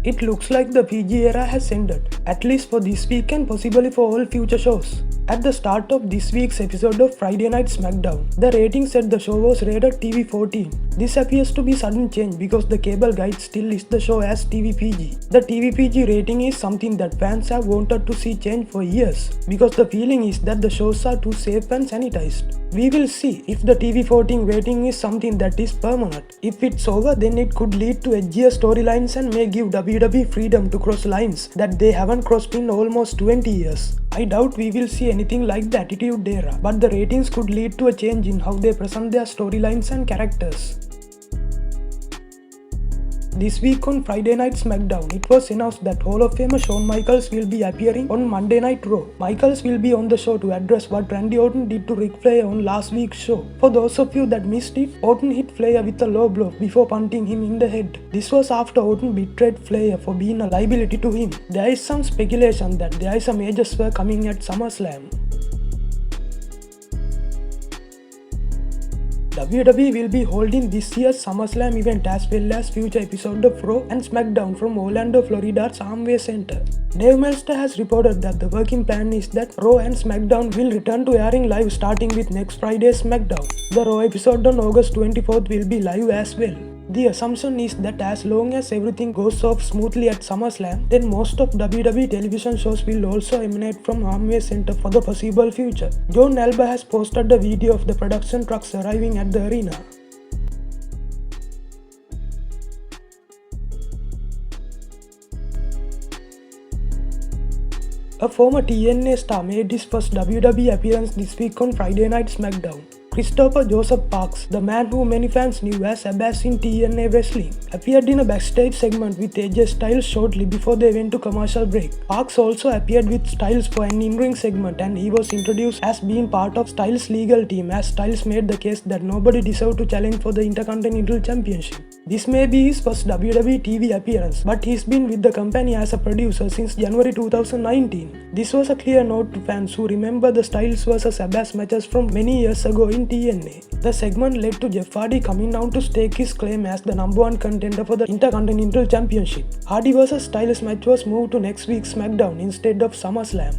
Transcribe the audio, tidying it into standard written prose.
It looks like the PG era has ended, at least for this week and possibly for all future shows. At the start of this week's episode of Friday Night SmackDown, the ratings said the show was rated TV-14. This appears to be sudden change because the cable guide still lists the show as TV-PG. The TV-PG rating is something that fans have wanted to see change for years because the feeling is that the shows are too safe and sanitized. We will see if the TV-14 rating is something that is permanent. If it's over, then it could lead to edgier storylines and may give WWE freedom to cross lines that they haven't crossed in almost 20 years. I doubt we will see anything like the Attitude Era, but the ratings could lead to a change in how they present their storylines and characters. This week on Friday Night SmackDown, it was announced that Hall of Famer Shawn Michaels will be appearing on Monday Night Raw. Michaels will be on the show to address what Randy Orton did to Ric Flair on last week's show. For those of you that missed it, Orton hit Flair with a low blow before punting him in the head. This was after Orton betrayed Flair for being a liability to him. There is some speculation that there is a major swerve coming at SummerSlam. WWE will be holding this year's SummerSlam event as well as future episodes of Raw and SmackDown from Orlando, Florida's Amway Center. Dave Meltzer has reported that the working plan is that Raw and SmackDown will return to airing live starting with next Friday's SmackDown. The Raw episode on August 24th will be live as well. The assumption is that as long as everything goes off smoothly at SummerSlam, then most of WWE television shows will also emanate from Amway Center for the foreseeable future. John Alba has posted a video of the production trucks arriving at the arena. A former TNA star made his first WWE appearance this week on Friday Night SmackDown. Christopher Joseph Parks, the man who many fans knew as Abyss in TNA Wrestling, appeared in a backstage segment with AJ Styles shortly before they went to commercial break. Parks also appeared with Styles for an in-ring segment, and he was introduced as being part of Styles' legal team as Styles made the case that nobody deserved to challenge for the Intercontinental Championship. This may be his first WWE TV appearance, but he's been with the company as a producer since January 2019. This was a clear note to fans who remember the Styles vs Abyss matches from many years ago in TNA. The segment led to Jeff Hardy coming down to stake his claim as the #1 contender for the Intercontinental Championship. Hardy vs Styles match was moved to next week's SmackDown instead of SummerSlam.